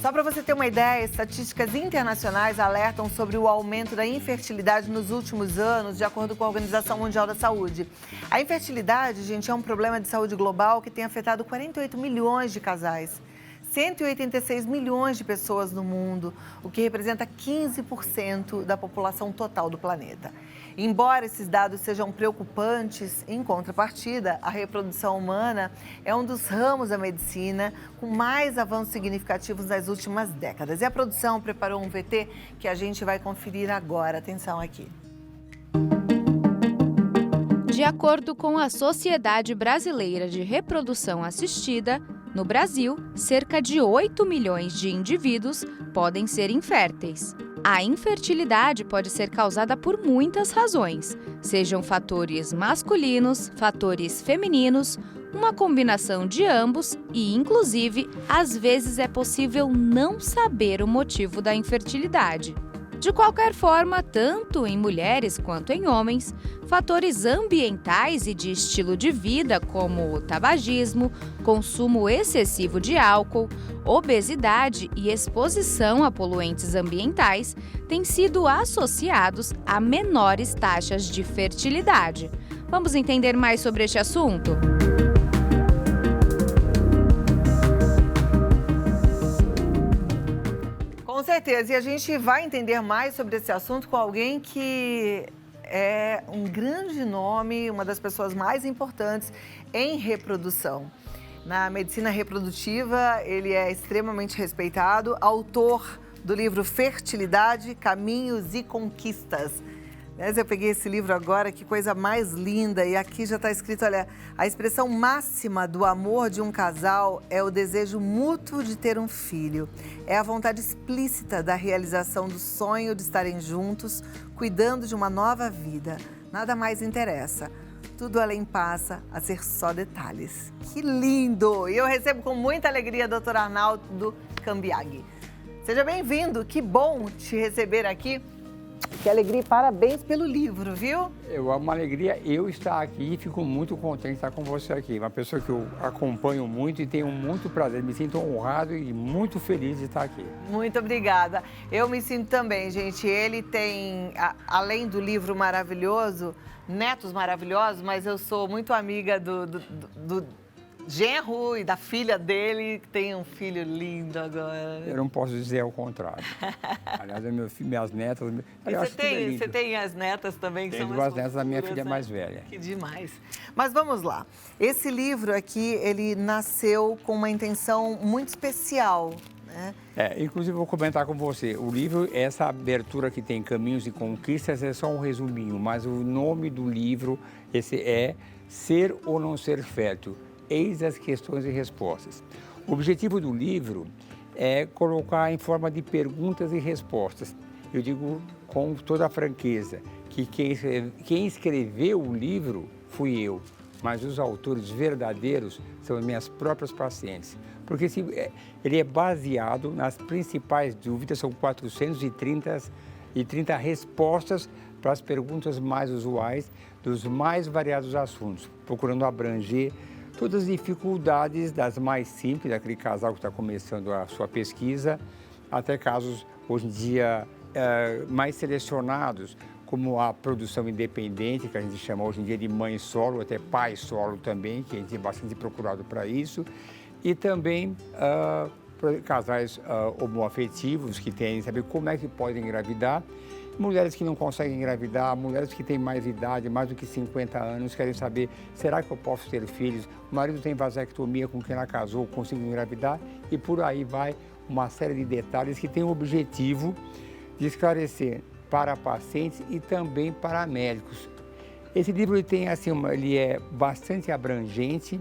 Só para você ter uma ideia, estatísticas internacionais alertam sobre o aumento da infertilidade nos últimos anos, de acordo com a Organização Mundial da Saúde. A infertilidade, gente, é um problema de saúde global que tem afetado 48 milhões de casais. 186 milhões de pessoas no mundo, o que representa 15% da população total do planeta. Embora esses dados sejam preocupantes, em contrapartida, a reprodução humana é um dos ramos da medicina com mais avanços significativos nas últimas décadas. E a produção preparou um VT que a gente vai conferir agora. Atenção aqui. De acordo com a Sociedade Brasileira de Reprodução Assistida, no Brasil, cerca de 8 milhões de indivíduos podem ser inférteis. A infertilidade pode ser causada por muitas razões, sejam fatores masculinos, fatores femininos, uma combinação de ambos e, inclusive, às vezes é possível não saber o motivo da infertilidade. De qualquer forma, tanto em mulheres quanto em homens, fatores ambientais e de estilo de vida, como o tabagismo, consumo excessivo de álcool, obesidade e exposição a poluentes ambientais, têm sido associados a menores taxas de fertilidade. Vamos entender mais sobre este assunto? Com certeza, e a gente vai entender mais sobre esse assunto com alguém que é um grande nome, uma das pessoas mais importantes em reprodução. Na medicina reprodutiva, ele é extremamente respeitado, autor do livro Fertilidade, Caminhos e Conquistas. Eu peguei esse livro agora, que coisa mais linda, e aqui já está escrito, olha, a expressão máxima do amor de um casal é o desejo mútuo de ter um filho. É a vontade explícita da realização do sonho de estarem juntos, cuidando de uma nova vida. Nada mais interessa. Tudo além passa a ser só detalhes. Que lindo! E eu recebo com muita alegria a doutora Arnaldo Cambiaghi. Seja bem-vindo, que bom te receber aqui. Que alegria e parabéns pelo livro, viu? É uma alegria eu estar aqui e fico muito contente de estar com você aqui. Uma pessoa que eu acompanho muito e tenho muito prazer, me sinto honrado e muito feliz de estar aqui. Muito obrigada. Eu me sinto também, gente. Ele tem, além do livro maravilhoso, netos maravilhosos, mas eu sou muito amiga do genro e da filha dele, que tem um filho lindo agora. Eu não posso dizer ao contrário. Aliás, minhas netas... Você tem as netas também? Que Tenho são duas netas da minha filha mais velha. Que demais. Mas vamos lá. Esse livro aqui, ele nasceu com uma intenção muito especial, né? Inclusive, vou comentar com você. O livro, essa abertura que tem Caminhos e Conquistas, é só um resuminho, mas o nome do livro esse é Ser ou Não Ser Fértil. Eis as questões e respostas. O objetivo do livro é colocar em forma de perguntas e respostas. Eu digo com toda a franqueza que quem escreveu o livro fui eu, mas os autores verdadeiros são as minhas próprias pacientes. Porque ele é baseado nas principais dúvidas, são 430 respostas para as perguntas mais usuais dos mais variados assuntos, procurando abranger todas as dificuldades, das mais simples, daquele casal que está começando a sua pesquisa, até casos, hoje em dia, mais selecionados, como a produção independente, que a gente chama hoje em dia de mãe solo, até pai solo também, que a gente é bastante procurado para isso, e também casais homoafetivos que têm, saber como é que podem engravidar, mulheres que não conseguem engravidar, mulheres que têm mais idade, mais do que 50 anos, querem saber, será que eu posso ter filhos? O marido tem vasectomia com quem ela casou, consigo engravidar? E por aí vai uma série de detalhes que tem o objetivo de esclarecer para pacientes e também para médicos. Esse livro ele é bastante abrangente,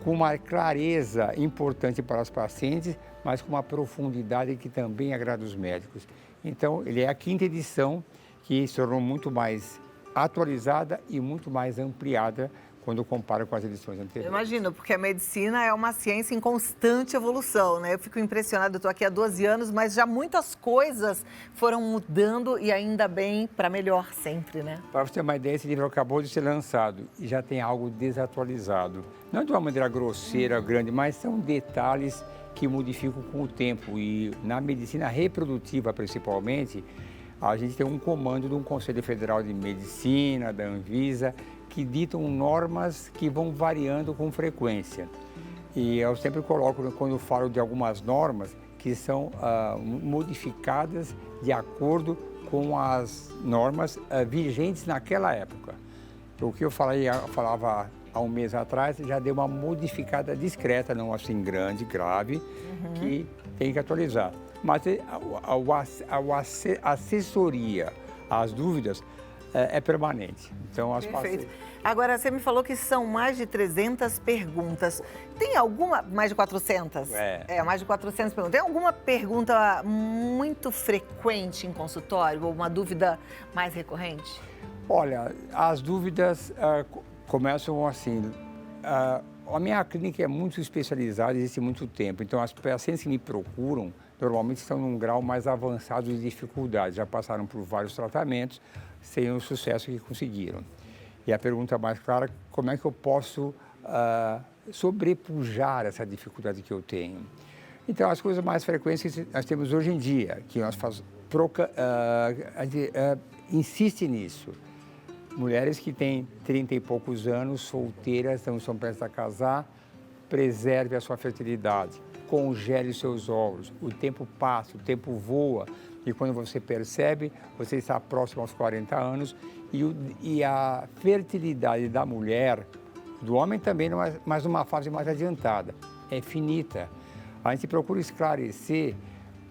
com uma clareza importante para os pacientes, mas com uma profundidade que também agrada os médicos. Então, ele é a 5ª edição, que se tornou muito mais atualizada e muito mais ampliada quando compara com as edições anteriores. Imagino, porque a medicina é uma ciência em constante evolução, né? Eu fico impressionada, eu estou aqui há 12 anos, mas já muitas coisas foram mudando e ainda bem para melhor sempre, né? Para você ter uma ideia, esse livro acabou de ser lançado e já tem algo desatualizado. Não de uma maneira grosseira, grande, mas são detalhes que modificam com o tempo. E na medicina reprodutiva, principalmente, a gente tem um comando de um Conselho Federal de Medicina, da Anvisa, que ditam normas que vão variando com frequência. E eu sempre coloco, quando eu falo de algumas normas, que são modificadas de acordo com as normas vigentes naquela época. O que eu falava há um mês atrás, já deu uma modificada discreta, não assim grande, grave, que tem que atualizar. Mas a assessoria às dúvidas é permanente. Então, Perfeito. Agora, você me falou que são mais de 300 perguntas. Tem alguma... Mais de 400? Mais de 400 perguntas. Tem alguma pergunta muito frequente em consultório ou uma dúvida mais recorrente? Olha, as dúvidas começam assim. A minha clínica é muito especializada, existe muito tempo. Então, as pacientes que me procuram, normalmente estão num grau mais avançado de dificuldade. Já passaram por vários tratamentos, sem o sucesso que conseguiram. E a pergunta mais clara, como é que eu posso sobrepujar essa dificuldade que eu tenho? Então, as coisas mais frequentes que nós temos hoje em dia, que nós insiste nisso. Mulheres que têm 30 e poucos anos, solteiras, não estão prestes a casar, preserve a sua fertilidade, congele os seus óvulos. O tempo passa, o tempo voa, e quando você percebe, você está próximo aos 40 anos, e a fertilidade da mulher, do homem também, não é, mas numa fase mais adiantada, é finita. A gente procura esclarecer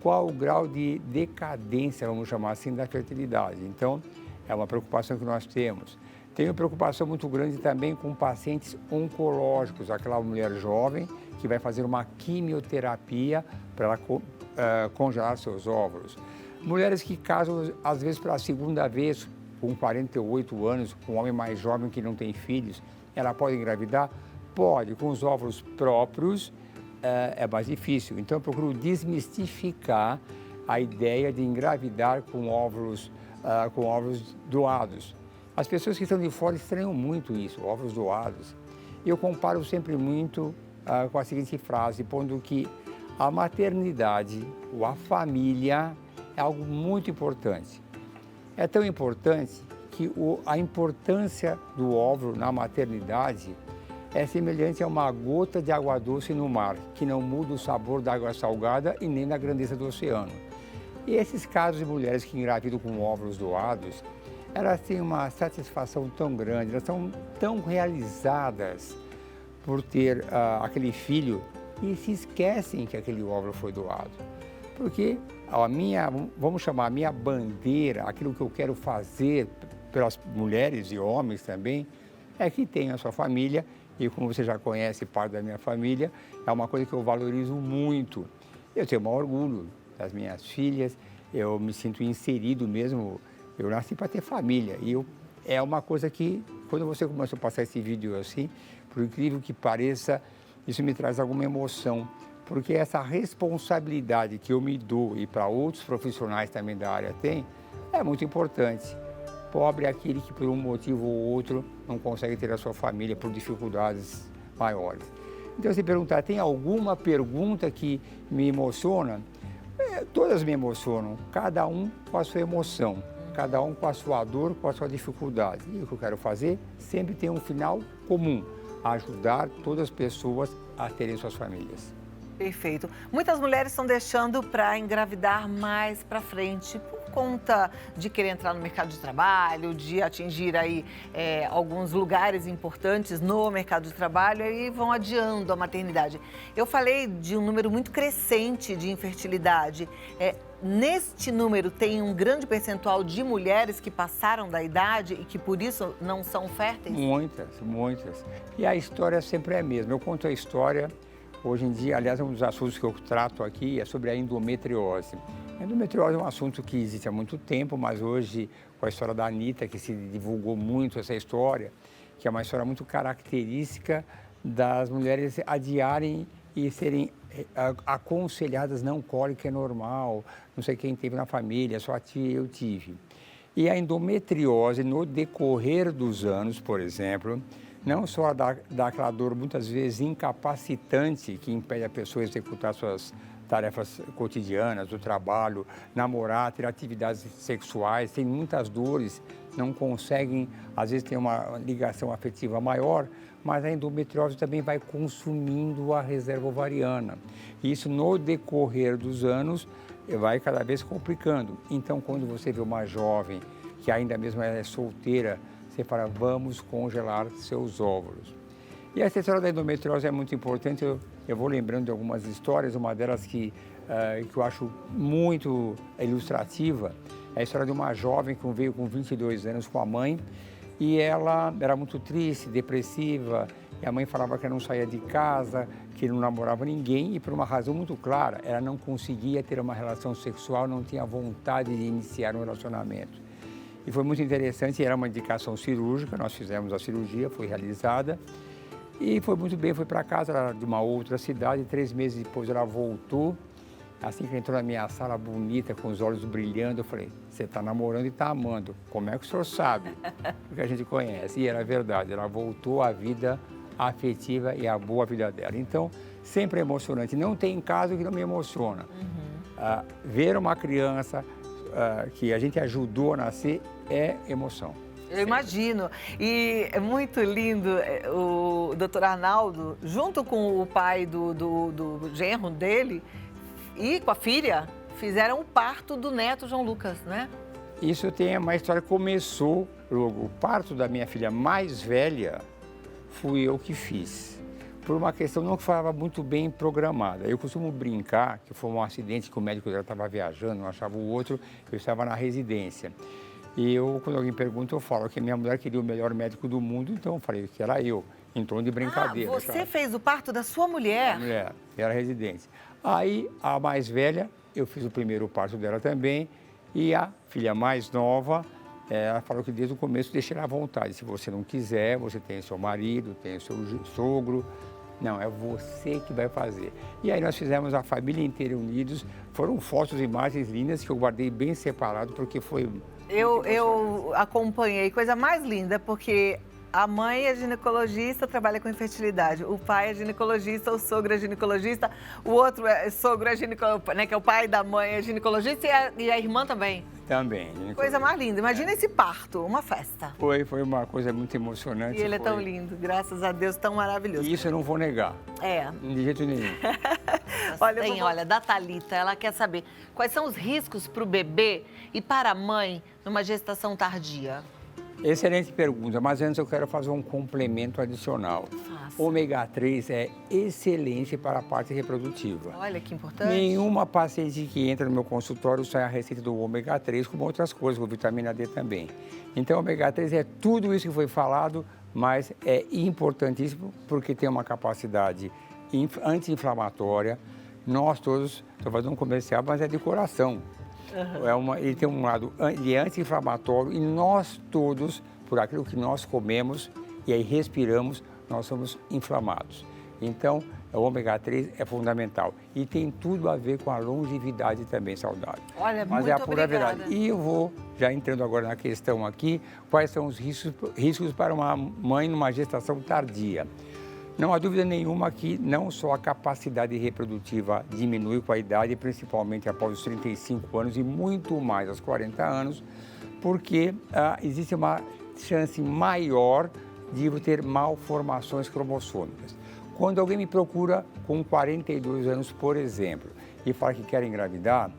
qual o grau de decadência, vamos chamar assim, da fertilidade. Então, é uma preocupação que nós temos. Tenho preocupação muito grande também com pacientes oncológicos, aquela mulher jovem que vai fazer uma quimioterapia para ela congelar seus óvulos. Mulheres que casam, às vezes, pela segunda vez, com 48 anos, com um homem mais jovem que não tem filhos, ela pode engravidar? Pode, com os óvulos próprios é mais difícil. Então, eu procuro desmistificar a ideia de engravidar com óvulos doados. As pessoas que estão de fora estranham muito isso, óvulos doados. Eu comparo sempre muito com a seguinte frase, pondo que a maternidade ou a família é algo muito importante. É tão importante que a importância do óvulo na maternidade é semelhante a uma gota de água doce no mar, que não muda o sabor da água salgada e nem da grandeza do oceano. E esses casos de mulheres que engravidam com óvulos doados, elas têm uma satisfação tão grande, elas estão tão realizadas por ter aquele filho e se esquecem que aquele óvulo foi doado. Porque vamos chamar a minha bandeira, aquilo que eu quero fazer pelas mulheres e homens também, é que tenham a sua família, e como você já conhece parte da minha família, é uma coisa que eu valorizo muito. Eu tenho o maior orgulho das minhas filhas, eu me sinto inserido mesmo, eu nasci para ter família. E é uma coisa que, quando você começou a passar esse vídeo assim, por incrível que pareça, isso me traz alguma emoção, porque essa responsabilidade que eu me dou e para outros profissionais também da área têm, é muito importante. Pobre é aquele que por um motivo ou outro não consegue ter a sua família por dificuldades maiores. Então, se perguntar, tem alguma pergunta que me emociona? Todas me emocionam, cada um com a sua emoção, cada um com a sua dor, com a sua dificuldade. E o que eu quero fazer sempre tem um final comum, ajudar todas as pessoas a terem suas famílias. Perfeito. Muitas mulheres estão deixando para engravidar mais para frente, por conta de querer entrar no mercado de trabalho, de atingir aí alguns lugares importantes no mercado de trabalho e vão adiando a maternidade. Eu falei de um número muito crescente de infertilidade. Neste número tem um grande percentual de mulheres que passaram da idade e que por isso não são férteis? Muitas, muitas. E a história sempre é a mesma. Eu conto a história. Hoje em dia, aliás, um dos assuntos que eu trato aqui é sobre a endometriose. A endometriose é um assunto que existe há muito tempo, mas hoje, com a história da Anitta, que se divulgou muito essa história, que é uma história muito característica das mulheres adiarem e serem aconselhadas, não, cólica é normal, não sei quem teve na família, só a tia eu tive. E a endometriose, no decorrer dos anos, por exemplo, não só dá aquela dor muitas vezes incapacitante que impede a pessoa de executar suas tarefas cotidianas, do trabalho, namorar, ter atividades sexuais, tem muitas dores, não conseguem, às vezes tem uma ligação afetiva maior, mas a endometriose também vai consumindo a reserva ovariana. E isso, no decorrer dos anos, vai cada vez complicando. Então, quando você vê uma jovem que ainda mesmo é solteira, você fala, vamos congelar seus óvulos. E essa história da endometriose é muito importante, eu vou lembrando de algumas histórias, uma delas que eu acho muito ilustrativa, é a história de uma jovem que veio com 22 anos com a mãe, e ela era muito triste, depressiva, e a mãe falava que ela não saía de casa, que não namorava ninguém, e por uma razão muito clara, ela não conseguia ter uma relação sexual, não tinha vontade de iniciar um relacionamento. E foi muito interessante, era uma indicação cirúrgica, nós fizemos a cirurgia, foi realizada, e foi muito bem, foi para casa, ela era de uma outra cidade, 3 meses depois ela voltou, assim que entrou na minha sala bonita, com os olhos brilhando, eu falei, você está namorando e está amando, como é que o senhor sabe? Porque a gente conhece, e era verdade, ela voltou à vida afetiva e à boa vida dela. Então, sempre é emocionante, não tem caso que não me emociona. Ver uma criança que a gente ajudou a nascer é emoção. Eu imagino. E é muito lindo o doutor Arnaldo, junto com o pai do genro dele e com a filha, fizeram o parto do neto João Lucas, né? Isso tem uma história que começou, o parto da minha filha mais velha, fui eu que fiz. Por uma questão não que falava muito bem programada. Eu costumo brincar que foi um acidente que o médico dela estava viajando, não achava o outro, eu estava na residência. E eu, quando alguém pergunta, eu falo que minha mulher queria o melhor médico do mundo, então eu falei que era eu, em tom de brincadeira. Você claro. Fez o parto da sua mulher? Minha mulher, era residência. Aí, a mais velha, eu fiz o primeiro parto dela também, e a filha mais nova, ela falou que desde o começo deixei ela à vontade. Se você não quiser, você tem seu marido, tem seu sogro. Não, é você que vai fazer. E aí nós fizemos a família inteira unidos. Foram fotos e imagens lindas que eu guardei bem separado, porque foi... Eu acompanhei, coisa mais linda, porque a mãe é ginecologista, trabalha com infertilidade. O pai é ginecologista, o sogro é ginecologista, o outro sogro é ginecologista, né, que é o pai da mãe é ginecologista e a irmã também. Também. Coisa mais linda. Imagina esse parto, uma festa. Foi uma coisa muito emocionante. E ele é tão lindo, graças a Deus, tão maravilhoso. E isso eu não vou negar. É. De jeito nenhum. Olha, da Thalita, ela quer saber quais são os riscos para o bebê e para a mãe numa gestação tardia. Excelente pergunta, mas antes eu quero fazer um complemento adicional. Faça. Ômega 3 é excelente para a parte reprodutiva. Olha que importante. Nenhuma paciente que entra no meu consultório sai a receita do ômega 3, como outras coisas, com vitamina D também. Então, ômega 3 é tudo isso que foi falado, mas é importantíssimo porque tem uma capacidade anti-inflamatória. Nós todos, estou fazendo um comercial, mas é de coração. Ele tem um lado, ele é anti-inflamatório e nós todos, por aquilo que nós comemos e aí respiramos, nós somos inflamados. Então, o ômega 3 é fundamental e tem tudo a ver com a longevidade também saudável. Olha, mas muito é a pura obrigada. verdade. E eu vou, já entrando agora na questão aqui, quais são os riscos para uma mãe numa gestação tardia. Não há dúvida nenhuma que não só a capacidade reprodutiva diminui com a idade, principalmente após os 35 anos e muito mais aos 40 anos, porque existe uma chance maior de ter malformações cromossômicas. Quando alguém me procura com 42 anos, por exemplo, e fala que quer engravidar,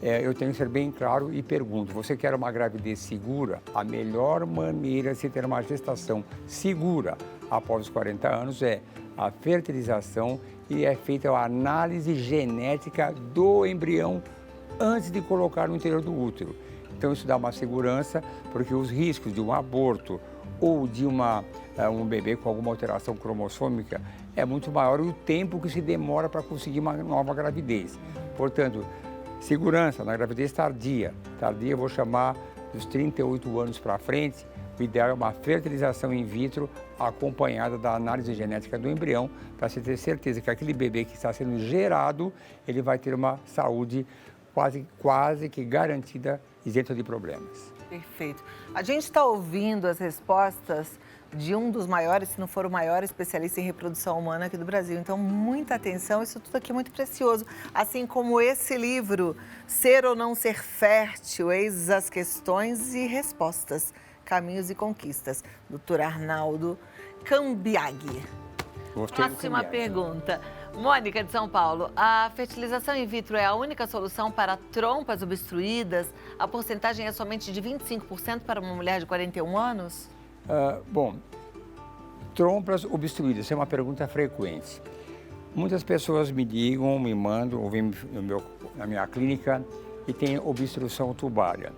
eu tenho que ser bem claro e pergunto, você quer uma gravidez segura? A melhor maneira de se ter uma gestação segura após os 40 anos é a fertilização e é feita a análise genética do embrião antes de colocar no interior do útero. Então isso dá uma segurança, porque os riscos de um aborto ou de um bebê com alguma alteração cromossômica é muito maior e o tempo que se demora para conseguir uma nova gravidez. Portanto, segurança na gravidez tardia. Tardia eu vou chamar dos 38 anos para frente. O ideal é uma fertilização in vitro acompanhada da análise genética do embrião para se ter certeza que aquele bebê que está sendo gerado, ele vai ter uma saúde quase que garantida, isenta de problemas. Perfeito. A gente está ouvindo as respostas de um dos maiores, se não for o maior especialista em reprodução humana aqui do Brasil. Então, muita atenção, isso tudo aqui é muito precioso. Assim como esse livro, Ser ou Não Ser Fértil, Eis as Questões e Respostas, Caminhos e Conquistas, Dr. Arnaldo Cambiaghi. Gostei do Próxima Cambiaghi. pergunta. Mônica, de São Paulo, a fertilização in vitro é a única solução para trompas obstruídas? A porcentagem é somente de 25% para uma mulher de 41 anos? Bom, trompas obstruídas, essa é uma pergunta frequente. Muitas pessoas me ligam, me mandam, vêm na minha clínica e tem obstrução tubária.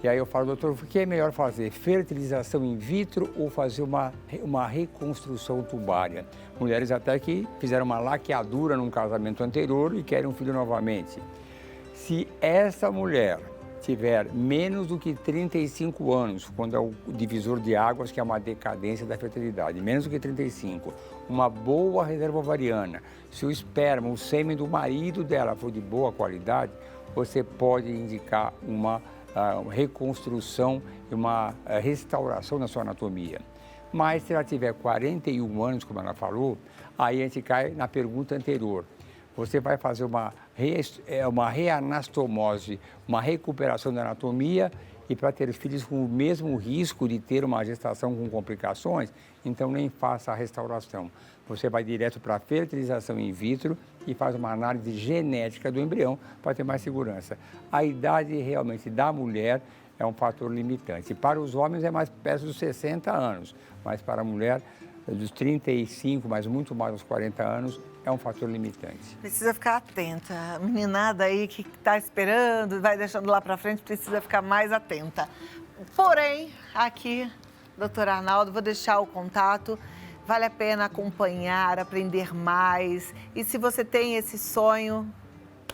E aí eu falo, doutor, o que é melhor fazer? Fertilização in vitro ou fazer uma reconstrução tubária? Mulheres até que fizeram uma laqueadura num casamento anterior e querem um filho novamente. Se essa mulher tiver menos do que 35 anos, quando é o divisor de águas, que é uma decadência da fertilidade, menos do que 35, uma boa reserva ovariana, se o esperma, o sêmen do marido dela for de boa qualidade, você pode indicar uma reconstrução e uma restauração na sua anatomia. Mas se ela tiver 41 anos, como ela falou, aí a gente cai na pergunta anterior. Você vai fazer uma reanastomose, uma recuperação da anatomia, e para ter filhos com o mesmo risco de ter uma gestação com complicações, então nem faça a restauração. Você vai direto para a fertilização in vitro e faz uma análise genética do embrião para ter mais segurança. A idade realmente da mulher é um fator limitante. Para os homens é mais perto dos 60 anos, mas para a mulher dos 35, mas muito mais dos 40 anos, é um fator limitante. Precisa ficar atenta. A meninada aí que está esperando, vai deixando lá para frente, precisa ficar mais atenta. Porém, aqui, doutor Arnaldo, vou deixar o contato. Vale a pena acompanhar, aprender mais. E se você tem esse sonho,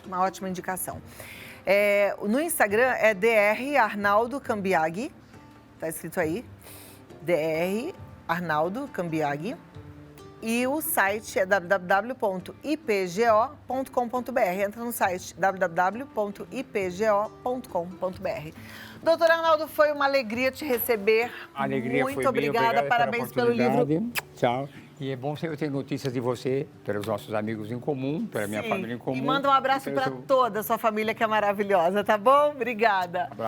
uma ótima indicação. No Instagram é Dr. Arnaldo Cambiaghi. Está escrito aí. Dr. Arnaldo Cambiaghi. E o site é www.ipgo.com.br. Entra no site www.ipgo.com.br. Doutor Arnaldo, foi uma alegria te receber. A alegria Muito foi obrigada, minha, parabéns pelo livro. Tchau. E é bom sempre ter notícias de você, pelos nossos amigos em comum, pela minha família em comum. E manda um abraço para toda a sua família, que é maravilhosa, tá bom? Obrigada. Abraço.